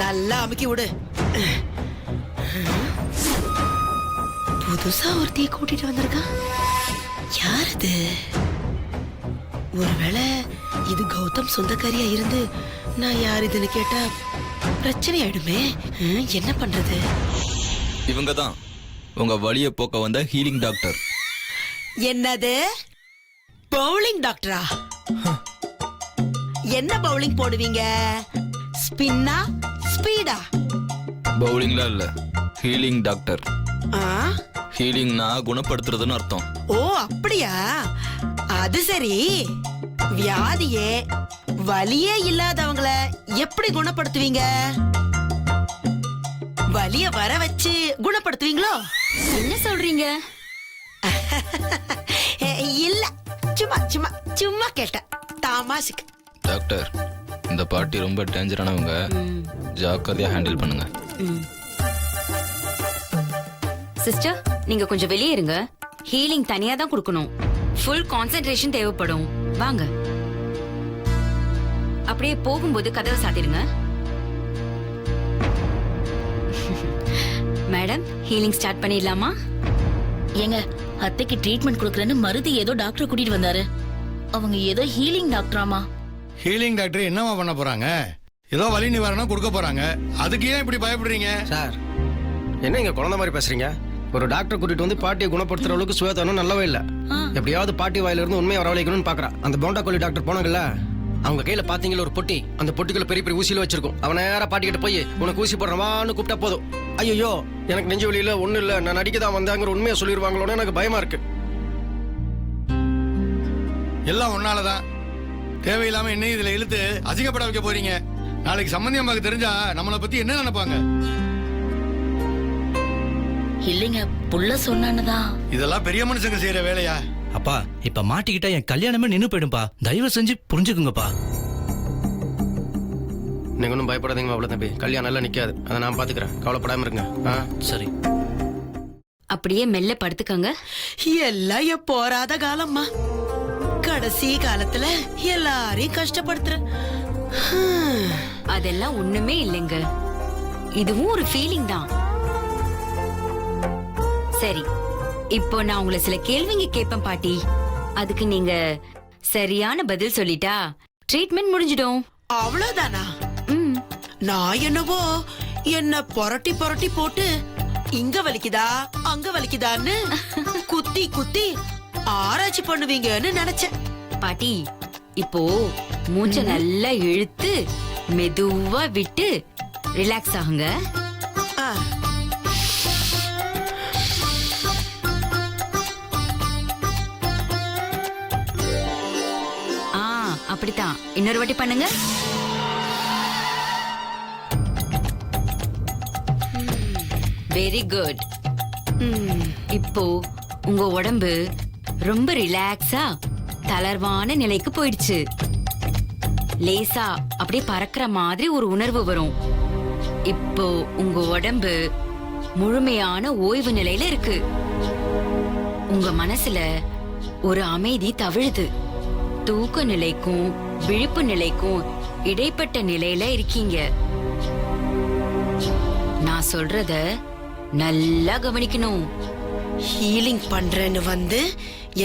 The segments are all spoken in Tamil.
நல்லா அமுக்கி விடு. புதுசா ஒருத்திய கூட்டிட்டு வந்திருக்கா. யார் இது? ஒருவேளை இது கௌதம் சொந்தக்காரியா இருந்து நான் யார் இதுன்னு கேட்டா பிரச்சனை ஆயிடுமே. என்ன பண்றது? இவங்க தான் உங்க வலிய போக்க வந்த ஹீலிங் டாக்டர். என்னது? பவுலிங் டாக்டரா? என்ன பவுலிங் போடுவீங்க? ஸ்பின்னா ஸ்பீடா? பவுலிங்ல இல்ல, ஹீலிங் டாக்டர். ஆ, ஹீலிங்னா குணப்படுத்துறதுன்னு அர்த்தம். ஓ அப்படியா? அது சரி. வியாதியே வலியே இல்லாதவங்கள எப்படி குணப்படுத்துவீங்க? வலிய வர வச்சு குணப்படுத்துவீங்களோ? என்ன சொல்றீங்க? இல்ல, சும்மா சும்மா சும்மா கேட்டேன், தாமாசுக்கு. டாக்டர், இந்த பாட்டி ரொம்ப டேஞ்சரானவங்க, ஜாக்கிரதையா ஹேண்டில் பண்ணுங்க. சிஸ்டர், நீங்க கொஞ்சம் வெளியே இருங்க. ஹீலிங் தனியா தான் கொடுக்கணும். ஃபுல் கான்சென்ட்ரேஷன் தேவைப்படும். வாங்க. அப்படியே போகும்போது கதவை சாத்திடுங்க. மேடம், ஹீலிங் ஸ்டார்ட் பண்ணிடலாமா? ஏங்க, அத்தைக்கு ட்ரீட்மெண்ட் கொடுக்கறேன்னு மருதி ஏதோ டாக்டர் கூட்டிட்டு வந்தாரு. அவங்க ஏதோ ஹீலிங் டாக்டராமா. ஹீலிங் டாக்டர் என்னவா பண்ண போறாங்க? ஏதோ வலி நிவாரணம் கொடுக்க போறாங்க. அதுக்கு ஏன் இப்படி பயப்படுறீங்க? சார், என்ன இங்க குழந்தை மாதிரி பேசுறீங்க? ஒரு டாக்டர் கூட்டிட்டு வந்து பாட்டியை குணப்படுத்துற அளவுக்கு சுயத்தனம் நல்லவே இல்ல. எப்படியாவது பாட்டி வாயில இருந்து உண்மையை வரவழைக்கணும்னு பாக்குறா. அந்த போண்டா கோழி டாக்டர் போனாங்கல்ல, அவங்க கையில பாத்தீங்களா ஒரு பொட்டி, அந்த பொட்டிக்குள்ள பெரிய பெரிய ஊசியில வச்சிருக்கும். அவன் நேரா பாட்டிக்கிட்ட போய் உனக்கு ஊசி போடுறவான்னு கூப்பிட்டா போதும். ஐயோ, எனக்கு நெஞ்சு வலியில ஒண்ணு இல்ல, நான் நடிக்கதான் வந்தாங்கிற உண்மையை சொல்லிடுவாங்களோன்னு எனக்கு பயமா இருக்கு. எல்லாம் ஒன்னாலதான். தேவையில்லாம என்ன இதுல இழுத்து அசிங்கப்பட வைக்க போறீங்க. நாளைக்கு சம்பந்தி அம்மாக்கு தெரிஞ்சா நம்மளை பத்தி என்ன நினைப்பாங்க? இல்லைங்க, புள்ள சொன்னானதான். இதெல்லாம் பெரிய மனுஷங்க செய்யற வேலையா? அப்பா, இப்ப மாட்டிக்கிட்டா என் கல்யாணமே நின்னு போயிடும்பா. தயவு செஞ்சு புரிஞ்சுக்குங்கப்பா. நீங்க ஒன்றும் பயப்படாதீங்க அவ்வளவு தம்பி. கல்யாணம் எல்லாம் நிக்காது, அதை நான் பாத்துக்கிறேன். கவலைப்படாம இருங்க. சரி. அப்படியே மெல்ல படுத்துக்கங்க. எல்லாம் போராத காலம்மா. கடைசி காலத்துல எல்லாரையும் கஷ்டப்படுத்துற. அதெல்லாம் ஒண்ணுமே இல்லைங்க. இதுவும் ஒரு ஃபீலிங் தான். சரி, இப்போ நான் உங்களை சில கேள்விங்க கேட்பேன் பாட்டி. அதுக்கு நீங்க சரியான பதில் சொல்லிட்டா ட்ரீட்மெண்ட் முடிஞ்சிடும். அவ்வளவுதானா? நான் என்னவோ என்ன புரட்டி புரட்டி போட்டு இங்க வலிக்குதா அங்க வலிக்குதான்னு குத்தி குத்தி ஆராய்ச்சி பண்ணுவீங்கன்னு நினைச்சேன். பாட்டி, இப்போ மூச்சை நல்லா இழுத்து மெதுவா விட்டு ரிலாக்ஸ் ஆகுங்க. ஆ, அப்படித்தான். இன்னொரு வாட்டி பண்ணுங்க. Very good. இப்போ உங்க உடம்பு ரொம்ப ரிலாக்ஸா தளர்வான நிலைக்கு போயிடுச்சு. லேசா அப்படியே பறக்கிற மாதிரி ஒரு உணர்வு வரும். இப்போ உங்க உடம்பு முழுமையான ஓய்வு நிலையில இருக்கு. உங்க மனசுல ஒரு அமைதி தவிழுது. தூக்க நிலைக்கும் விழிப்பு நிலைக்கும் இடைப்பட்ட நிலையில இருக்கீங்க. நான் சொல்றத நல்லா கவனிக்கணும். ஹீலிங் பண்றேன்னு வந்து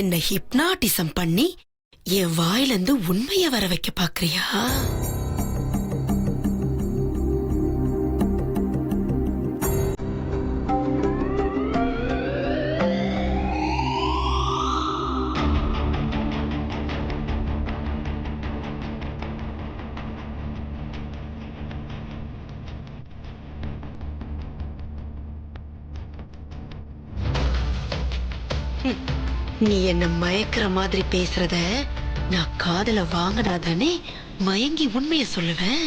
என்ன ஹிப்னாட்டிசம் பண்ணி என் வாயிலிருந்து உண்மைய வர வைக்க பாக்குறியா? நீ என்ன மயக்கிற மாதிரி பேசுறத நான் காதுல வாங்கினாதானே மயங்கி உண்மைய சொல்லுவேன்.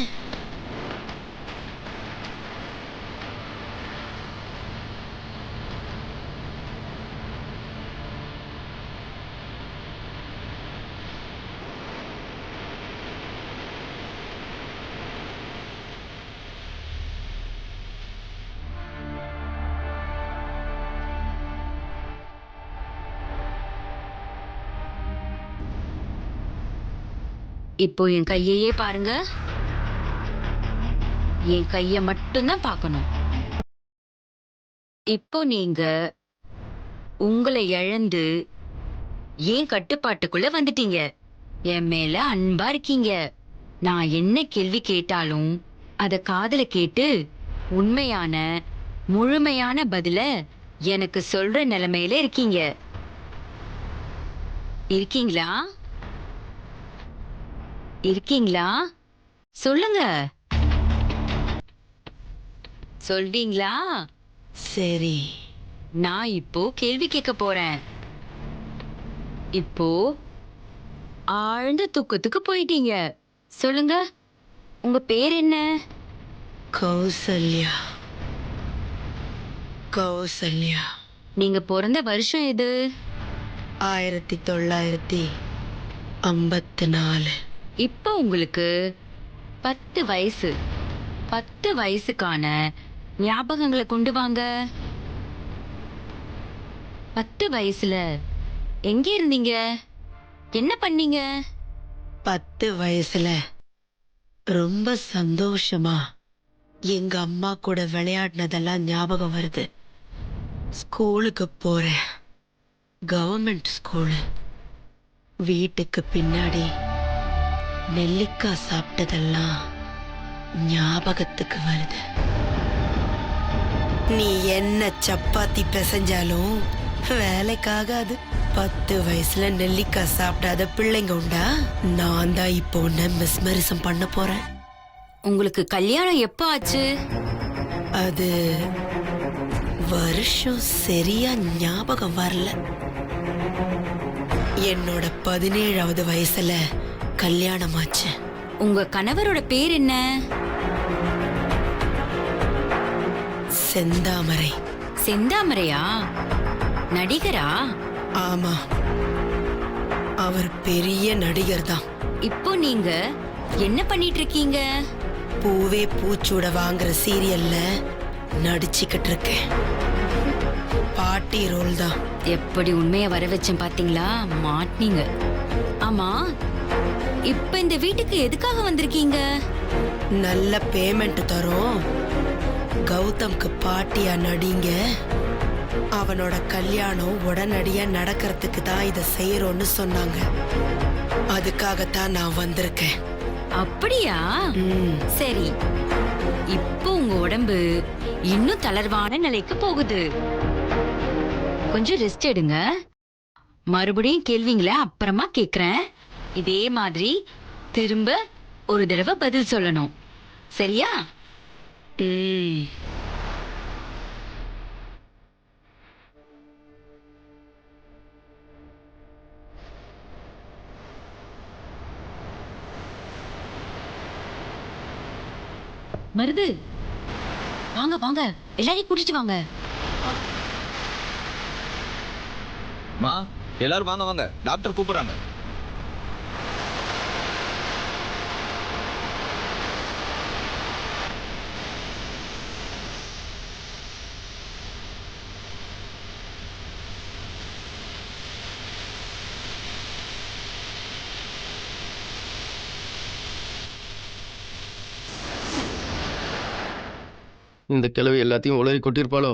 இப்போ என் கையையே பாருங்க. என் கைய மட்டும்தான் பார்க்கணும். இப்போ நீங்க உங்களை இழந்து ஏன் கட்டுப்பாட்டுக்குள்ள வந்துட்டீங்க. என் மேல அன்பா இருக்கீங்க. நான் என்ன கேள்வி கேட்டாலும் அத காதுல கேட்டு உண்மையான முழுமையான பதில எனக்கு சொல்ற நிலைமையில இருக்கீங்க. இருக்கீங்களா? இருக்கீங்களா? சொல்லுங்க. சொல்வீங்களா? சரி, நான் இப்போ கேள்வி கேட்க போறேன். இப்போ ஆழ்ந்த தூக்கத்துக்கு போயிட்டீங்க. சொல்லுங்க, உங்க பேர் என்ன? கௌசல்யா. கௌசல்யா. நீங்க பிறந்த வருஷம் எது? 1954. இப்போ உங்களுக்கு 10 வயசு. 10 வயசுக்கான ஞாபகங்களை கொண்டு வாங்க. 10 வயசுல எங்க இருந்தீங்க? என்ன பண்ணீங்க? 10 வயசுல ரொம்ப சந்தோஷமா எங்க அம்மா கூட விளையாடினதெல்லாம் ஞாபகம் வருது. ஸ்கூலுக்கு போறேன். Government school. வீட்டுக்கு பின்னாடி நெல்லிக்காய் சாப்பிட்டதெல்லாம் ஞாபகத்துக்கு வருது. நீ என்ன சப்பாத்தி பிசைஞ்சாலும் வேலைக்காகாது. 10 வயசுல நெல்லிக்காய் சாப்பிடாத பிள்ளைங்க உண்டா? நான் தான் இப்போ உன்னை மிஸ்மரிசம் பண்ண போறேன். உங்களுக்கு கல்யாணம் எப்ப ஆச்சு? அது வருஷம் சரியா ஞாபகம் வரல. என்னோட 17வது வயசுல கல்யாணம் ஆச்சு. உங்க கணவரோட பேர் என்ன? செந்தாமரை. செந்தாமரையா? நடிகரா? ஆமா, அவர் பெரிய நடிகர் தான். இப்போ நீங்க என்ன பண்ணிட்டு இருக்கீங்க? பூவே பூச்சூட வாங்குற சீரியல்ல நடிச்சுக்கிட்டு இருக்கேன். பாட்டி ரோல் தான். எப்படி உண்மைய வர வச்சேன் பாத்தீங்களா? மாட்டீங்க. ஆமா, இப்ப இந்த வீட்டுக்கு எதுக்காக வந்திருக்கீங்க? நல்ல பேமெண்ட் தரோம். கௌதம்க்கு பாட்டியா நடிங்க. அவனோட கல்யாணம் உடனடியா நடக்கிறதுக்கு தான் இதை செய்யறோம்னு சொன்னாங்க. அதுக்காகத்தான் நான் வந்திருக்கேன். அப்படியா? சரி, இப்போ உங்க உடம்பு இன்னும் தளர்வான நிலைக்கு போகுது. கொஞ்சம் ரெஸ்ட் எடுங்க. மறுபடியும் கேள்விங்கள அப்புறமா கேக்குறேன். இதே மாதிரி திரும்ப ஒரு தடவை பதில் சொல்லணும். சரியா? மருது, வாங்க வாங்க, எல்லாரையும் கூட்டிட்டு வாங்க. மா, எல்லாரும் வாங்க வாங்க, டாக்டர் கூப்பிடுறாங்க. இந்த கிழவி எல்லாத்தையும் உளறி கொட்டியிருப்பாளோ?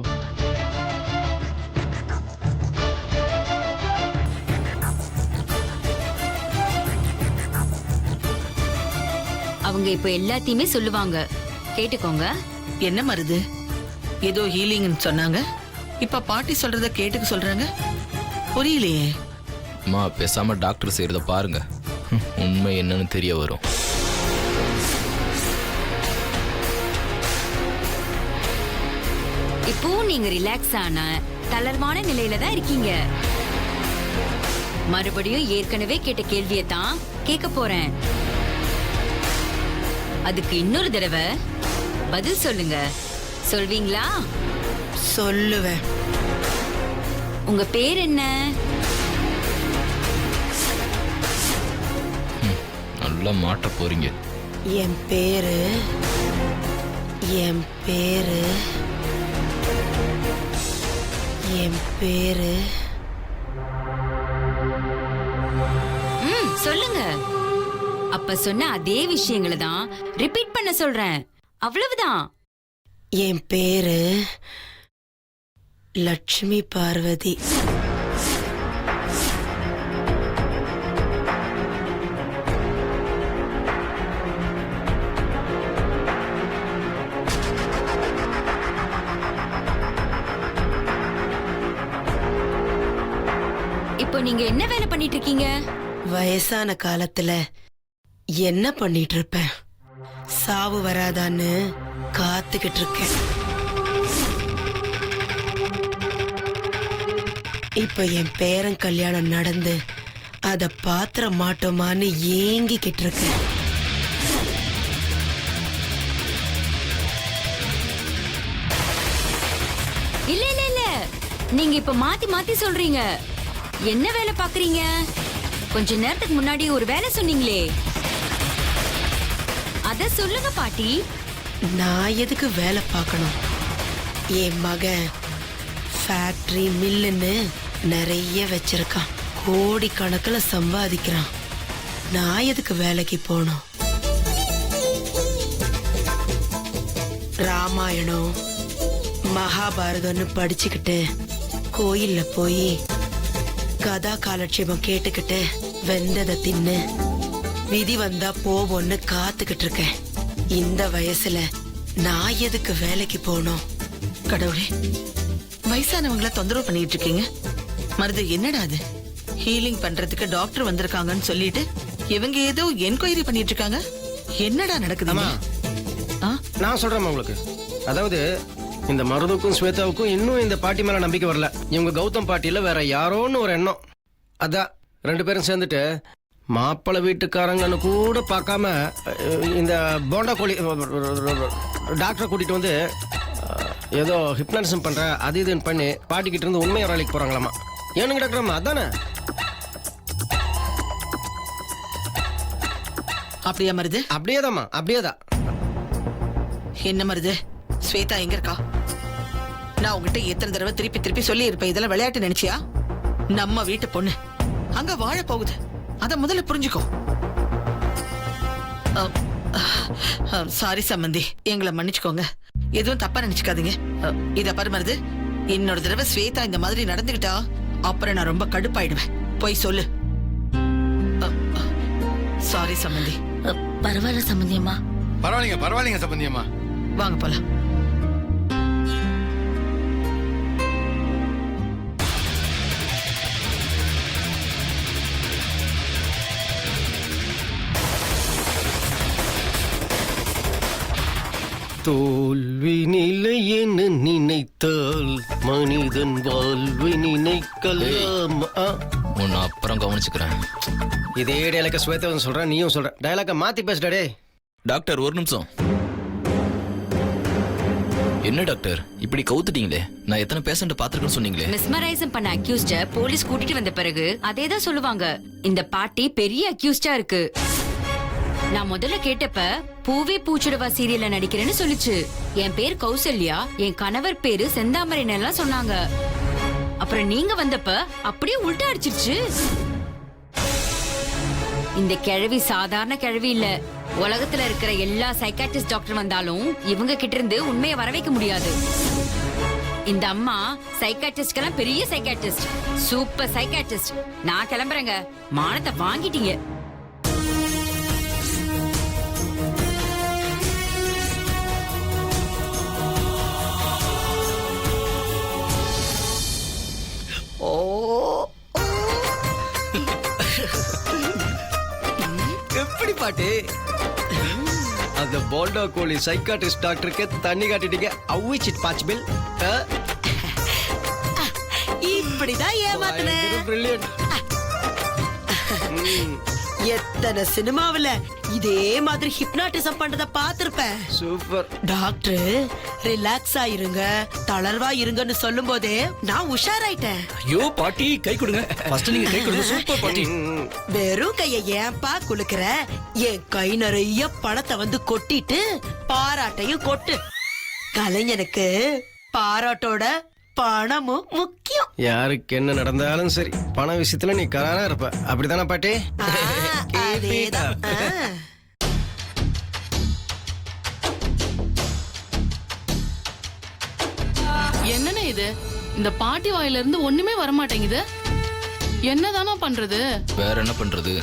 அவங்க இப்ப எல்லாத்தையுமே சொல்லுவாங்க, கேட்டுக்கோங்க. என்ன மருது, ஏதோ ஹீலிங்னு சொன்னாங்க, இப்ப பாட்டி சொல்றத கேட்டுக்க சொல்றாங்க. புரியலையே. அம்மா பேசாம டாக்டர் செய்யறத பாருங்க. உண்மை என்னன்னு தெரிய வரும். இப்போ நீங்க ரிலாக்ஸ் ஆன தளர்வான நிலையில தான் இருக்கீங்க. மறுபடியும் ஏற்கனவே கேட்ட கேள்வியை தான் கேட்க போறேன். அதுக்கு இன்னொரு தடவை பதில் சொல்லுங்க. சொல்வீங்களா? சொல்லுவேன். உங்க பேர் என்ன? நல்லா மாட்ட போறீங்க. என் பேரு என் பேரு என் பேரு சொல்லுங்க. அப்ப சொன்ன அதே விஷயங்களை தான் ரிப்பீட் பண்ண சொல்றேன். அவ்வளவுதான். என் பேரு லட்சுமி பார்வதி. இப்போ நீங்க என்ன வேலை பண்ணிட்டு இருக்கீங்க? வயசான காலத்துல என்ன பண்ணிட்டு இருப்பேன்? சாவு வராதான்னு காத்துக்கிட்டு இருக்கேன். இப்ப என் பேரன் கல்யாணம் நடந்து அத பாத்திர மாட்டோமான்னு ஏங்கிக்கிட்டு இருக்கேன். இல்ல இல்ல இல்ல, நீங்க இப்ப மாத்தி மாத்தி சொல்றீங்க. என்ன வேலை பாக்குறீங்க? கொஞ்ச நேரத்துக்கு முன்னாடி ஒரு வேலை சொன்னீங்களே, அத சொல்லுங்க பாட்டி. நான் எதுக்கு வேலை பார்க்கணும்? என் மகன் ஃபேக்டரி மில்லுன்னு நிறைய வச்சிருக்கான், கோடிக்கணக்கில் சம்பாதிக்கிறான். நான் எதுக்கு வேலைக்கு போகணும்? ராமாயணம் மகாபாரதம்னு படிச்சுக்கிட்டு கோயில்ல போய் கதா காலட்சேபம் கேட்டுக்கிட்டு வெந்ததை தின்னு விதி வந்தா போவோன்னு காத்துக்கிட்டு இருக்கேன். இந்த வயசுல நான் எதுக்கு வேலைக்கு போகணும்? கடவுளே, வயசானவங்கள தொந்தரவு பண்ணிட்டு இருக்கீங்க. மருது, என்னடா அது? ஹீலிங் பண்றதுக்கு டாக்டர் வந்திருக்காங்கன்னு சொல்லிட்டு இவங்க ஏதோ என்கொயரி பண்ணிட்டு இருக்காங்க. என்னடா நடக்குதுமா? நான் சொல்றேன் உங்களுக்கு. அதாவது இந்த மருதுக்கும் ஸ்வேதாவுக்கும் இன்னும் இந்த பாட்டி மேல நம்பிக்கை வரல. இவங்க கௌதம் பாட்டியில வேற யாரோன்னு ஒரு எண்ணம். அதான் 2 பேரும் சேர்ந்துட்டு மாப்பிள்ளை வீட்டுக்காரங்கன்னு கூட பார்க்காம இந்த போண்டா கோழி டாக்டரை கூட்டிட்டு வந்து ஏதோ ஹிப்னாட்டிசம் பண்ற அது இதுன்னு பண்ணி பாட்டிக்கிட்டு இருந்து உண்மையை வேலைக்கு போறாங்களாமா. ஏனுங்க டாக்டர்? அதானே? அப்படியா மருது? அப்படியேதாம்மா, அப்படியேதான். என்ன மருது, ஸ்வேதா எங்க இருக்கா? நான் உங்ககிட்ட எத்தனை தடவை திருப்பி திருப்பி சொல்லி இருப்பேன், இதெல்லாம் விளையாட்டு நினைச்சியா? நம்ம வீட்டு பொண்ணு அங்க வாழ போகுது, அத முதல்ல புரிஞ்சுக்கோ. சாரி சம்பந்தி, எங்களை மன்னிச்சுக்கோங்க. எதுவும் தப்பா நினைச்சுக்காதீங்க. இத பாரு மருது, இன்னொரு தடவை ஸ்வேதா இந்த மாதிரி நடந்துகிட்டா அப்புறம் நான் ரொம்ப கடுப்பாயிடுவேன். போய் சொல்லு. சாரி சம்பந்தி. பரவாயில்ல சம்பந்தியம்மா. பரவாயில்லைங்க பரவாயில்லைங்க சம்பந்தியம்மா. வாங்க போலாம். தோல்வி நிலை என்ன நினைத்தால் மனிதன் வாழ்வை நினைக்கலாம். உன்னை அப்புறம் கவனிச்சுக்கிறேன். இதே டைலாக ஸ்வேதாவும் சொல்றேன், நீயும் சொல்ற. டைலாக மாத்தி பேசுடா. டாக்டர் ஒரு நிமிஷம். என்ன டாக்டர் இப்படி கவுத்துட்டீங்களே? நான் எத்தனை பேஷண்ட் பாத்துருக்கேன்னு சொன்னீங்களே. மிஸ்மரைசம் பண்ண அக்யூஸ்ட போலீஸ் கூட்டிட்டு வந்த பிறகு அதேதான் சொல்லுவாங்க. இந்த பாட்டி பெரிய அக்யூஸ்டா இருக்கு. நான் முதல்ல கேட்டப்ப பூவே பூச்சுடவா சீரியல்ல நடிக்கிறேன்னு சொல்லுச்சு. என் பேர் கௌசல்யா, என் கணவர் பேரு செந்தாமரைன்னு எல்லாம் சொன்னாங்க. அப்புறம் நீங்க வந்தப்ப அப்படியே உள்டா அடிச்சிருச்சு. இந்த கிழவி சாதாரண கிழவி இல்ல. உலகத்துல இருக்கிற எல்லா சைக்காட்ரிஸ்ட் டாக்டர் வந்தாலும் இவங்க கிட்ட இருந்து உண்மையை வர வைக்க முடியாது. இந்த அம்மா சைக்காட்ரிஸ்ட்கெல்லாம் பெரிய சைக்காட்ரிஸ்ட், சூப்பர் சைக்காட்ரிஸ்ட். நான் கிளம்புறேங்க, மானத்தை வாங்கிட்டீங்க. எப்படி பாட்டு அந்த போல்டா கோழி சைக்காட்ரிஸ்ட் டாக்டருக்கு தண்ணி காட்டிட்டீங்க. அவ்விச் இட் பாசிபிள்? இப்படிதான் ஏமாத்துன. எத்தனை சினிமாவுல இதே மாதிரி ஹிப்னாட்டிசம் பண்றத பாத்திருப்பேன். சூப்பர். டாக்டர் ரிலாக்ஸா இருங்க, தளர்வா இருங்கன்னு சொல்லும் போதே நான் உஷாராயிட்டேன். ஐயோ பாட்டி கை கொடுங்க. ஃபர்ஸ்ட் நீங்க கை கொடுங்க. சூப்பர் பாட்டி. வெறும் கைய ஏன்பா குலுக்குற? என் கை நிறைய பணத்தை வந்து கொட்டிட்டு பாராட்டையும் கொட்டு. கலைஞனுக்கு பாராட்டோட பணமும் முக்கியம். யாருக்கு என்ன நடந்தாலும் சரி, பண விஷயத்துல நீ கராரா இருப்ப. அப்படித்தானே பாட்டி? அதேதான். இது இந்த பாட்டி வாயில இருந்து ஒண்ணுமே வர மாட்டேங்குது. என்னதானா பண்றது? வேற என்ன பண்றது?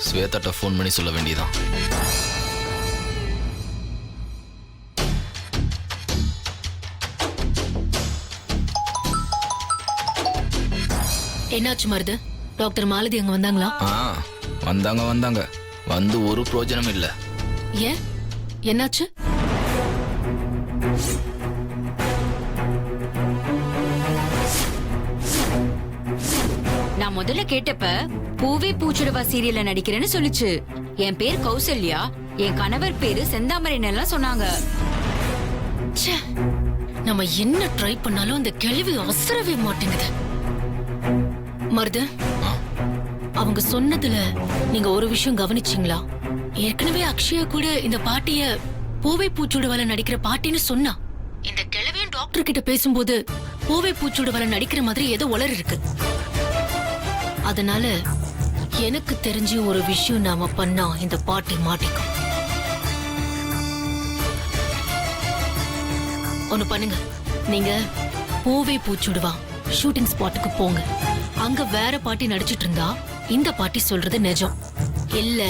ஸ்வேதாட்ட ஃபோன் பண்ணி சொல்ல வேண்டியதான். என்னாச்சு மருது? டாக்டர் மாலதி அங்க வந்தாங்களா? வந்தாங்க வந்து ஒரு பிரயோஜனம் இல்ல. ஏன், என்னாச்சு? நான் முதல்ல கேட்டப்ப பூவே பூச்சுடவா சீரியல்ல நடிக்கிறேன்னு சொல்லுச்சு. என் பேர் கௌசல்யா, என் கணவர் பேரு செந்தாமரைன்னு எல்லாம் சொன்னாங்க. நம்ம என்ன ட்ரை பண்ணாலும் அந்த கேள்வி அசரவே மாட்டேங்குது. மருது, அவங்க சொன்னதுல நீங்க ஒரு விஷயம் கவனிச்சீங்களா? ஏற்கனவே அக்ஷயா கூட இந்த பாட்டிய பூவை பூச்சுடவால நடிக்கிற பாட்டின்னு சொன்னா. இந்த கிழவியும் டாக்டர் கிட்ட பேசும்போது பூவை பூச்சுடவால நடிக்கிற மாதிரி ஏதோ உளறு இருக்கு. அதனால எனக்கு தெரிஞ்சு ஒரு விஷயம் நாம பண்ணா இந்த பாட்டி மாட்டிக்கும். ஒண்ணு பண்ணுங்க, நீங்க பூவை பூச்சுடுவா ஷூட்டிங் ஸ்பாட்டுக்கு போங்க. அங்க வேற பாட்டி நடிச்சிட்டு இருந்தா இந்த பாட்டி சொல்றது நிஜம் இல்ல,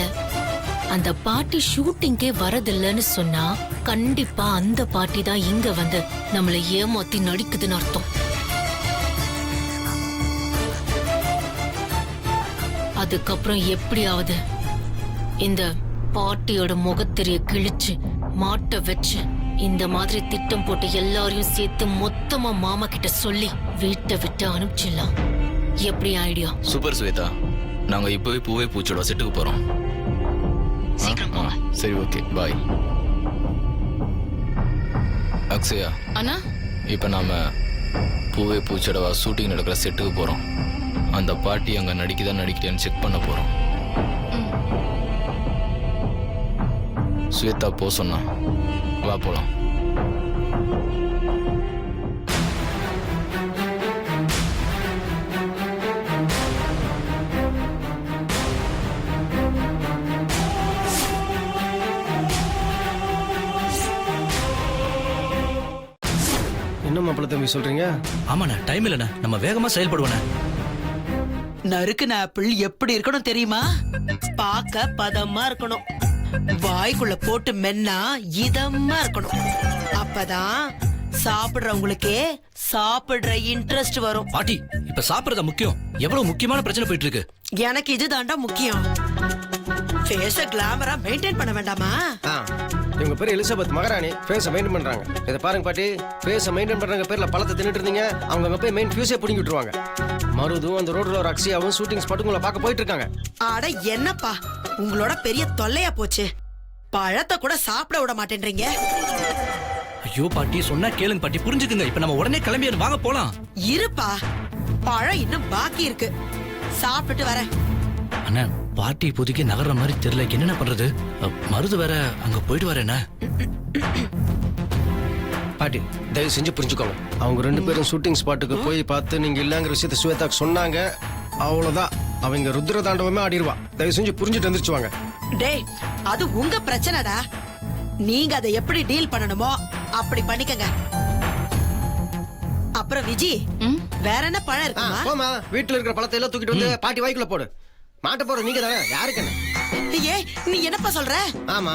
அந்த பாட்டி ஷூட்டிங்கே வரதில்லைன்னு சொன்னா கண்டிப்பா அந்த பாட்டி தான் இங்க வந்து நம்மளை ஏமாத்தி நடிக்குதுன்னு அர்த்தம். அதுக்கப்புறம் எப்படியாவது இந்த பாட்டியோட முகத்தெரிய கிழிச்சு மாட்ட வச்சு இந்த மாதிரி திட்டம் போட்டு எல்லாரையும் சேர்த்து மொத்தமா மாமா கிட்ட சொல்லி வீட்டை விட்டு அனுப்பிச்சிடலாம். எப்படி ஐடியா? சூப்பர் ஸ்வேதா, நாங்க இப்பவே பூவே பூச்சோட செட்டுக்கு போறோம். சரி, ஓகே, பாய். அக்ஷயா, அண்ணா இப்ப நாம பூவே பூச்சோடவா ஷூட்டிங் நடக்கிற செட்டுக்கு போறோம். அந்த பாட்டி அங்க நடிக்குதா நடிக்கலையான்னு செக் பண்ண போறோம். ஸ்வேதா போ சொன்னா, வா போலாம். என்ன மாப்பிள்ள தம்பி சொல்றீங்க? ஆமாண்ணா, டைம் இல்லைண்ணா, நம்ம வேகமா செயல்படுவோண்ணா. நறுக்குன ஆப்பிள் எப்படி இருக்கணும் தெரியுமா? பார்க்க பதமா இருக்கணும், வாய்க்குள்ள போட்டு மென்னா இதமா இருக்கணும். அப்பதான் சாப்பிடுறவங்களுக்கே சாப்பிடுற இன்ட்ரெஸ்ட் வரும். பாட்டி, இப்ப சாப்பிடுறதா முக்கியம். எவ்வளவு முக்கியமான பிரச்சனை போயிட்டு இருக்கு. எனக்கு இதுதான்டா முக்கியம். ஃபேஸ கிளாமரா மெயின்டைன் பண்ண வேண்டாமா? இவங்க பேர் எலிசபெத் மகாராணி, ஃபேஸை மெயின்டைன் பண்றாங்க. இதை பாருங்க பாட்டி, ஃபேஸை மெயின்டைன் பண்றாங்க பேர்ல பழத்தை தின்னுட்டு இருந்தீங்க, அவங்க அங்க போய் மெயின் ஃபியூஸே பிடிங்கி விட்டுருவாங்க. மருதும் அந்த ரோட்ல ஒரு அக்ஷயாவும் ஷூட்டிங் ஸ்பாட்டுக்கு உங்களை பார்க்க போயிட்டு இருக்காங்க. அட என்னப்பா உங்களோட பெரிய தொல்லையா போச்சு, பழத்தை கூட சாப்பிட விட மாட்டேன்றீங்க. ஐயோ பாட்டி, சொன்னா கேளுங்க பாட்டி, புரிஞ்சுக்குங்க. இப்ப நம்ம உடனே கிளம்பி வாங்க போலாம். இருப்பா, பழம் இன்னும் பாக்கி இருக்கு, சாப்பிட்டுட்டு வரேன். அண்ணா, பாட்டி இப்போதைக்கு நகர்ற மாதிரி தெரியல, என்னென்ன பண்றது? மருது வேற அங்க போயிட்டு வரேண்ணா. பாட்டி தயவு செஞ்சு புரிஞ்சுக்கோங்க, அவங்க ரெண்டு பேரும் ஷூட்டிங் ஸ்பாட்டுக்கு போய் பார்த்து நீங்க இல்லங்கிற விஷயத்த ஸ்வேதாக்கு சொன்னாங்க, அவ்வளவுதான். அவங்க ருத்ர தாண்டவமே ஆடிடுவா. தயவு செஞ்சு புரிஞ்சுட்டு வந்துருச்சுவாங்க. டேய், அது உங்க பிரச்சனைடா, நீங்க அதை எப்படி டீல் பண்ணணுமோ அப்படி பண்ணிக்கங்க. அப்புறம் விஜி, வேற என்ன பழம் இருக்குமா? போமா, வீட்டுல இருக்கிற பழத்தை எல்லாம் தூக்கிட்டு வந்து பாட்டி வாய்க்குள்ள போடு. மாட்ட போற நீங்க தானே, யாருக்கு என்ன? ஏ, நீ என்னப்பா சொல்ற? ஆமா,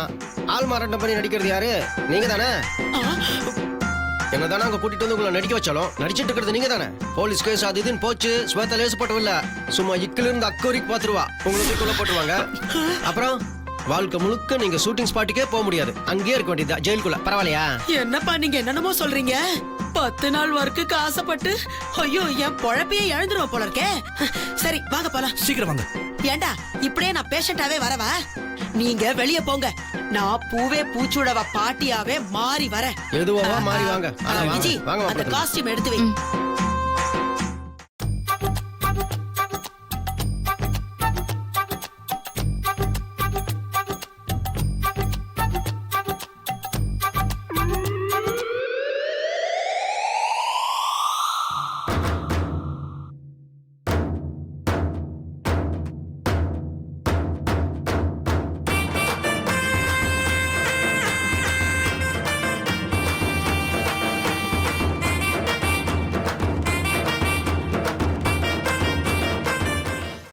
ஆள்மாறாட்டம் பண்ணி நடிக்கிறது யாரு? நீங்க தானே. என்னதானே அங்க கூட்டிட்டு வந்து உங்களை நடிக்க வச்சாலும் நடிச்சிட்டு இருக்கிறது நீங்க தானே. போலீஸ் கேஸ் அது இதுன்னு போச்சு, ஸ்வேதா லேசுப்பட்டவும் இல்ல, சும்மா இக்கில இருந்து அக்கோரிக்கு பாத்துருவா, உங்களுக்கு கொல்ல போட்டுருவாங்க. அப்புறம் வாழ்க்கை முழுக்க நீங்க ஷூட்டிங் ஸ்பாட்டுக்கே போக முடியாது, அங்கேயே இருக்க வேண்டியதா ஜெயிலுக்குள்ள. பரவாயில்லையா? என்னப்பா நீங்க என்னென்னமோ சொல்றீங்க? 10 நாள் ஒர்க்குக்கு ஆசைப்பட்டு ஐயோ என் பொழப்பையே இழந்துருவோம் போல இருக்கே. சரி வாங்க போலாம். சீக்கிரம் வாங்க. ஏண்டா இப்படியே நான் பேஷண்டாவே வரவா? நீங்க வெளிய போங்க, நான் பூவே பூச்சுடவா பாட்டியாவே மாறி வரேன். எதுவா மாறி வாங்க. விஜி, வாங்க அந்த காஸ்டியூம் எடுத்து வை.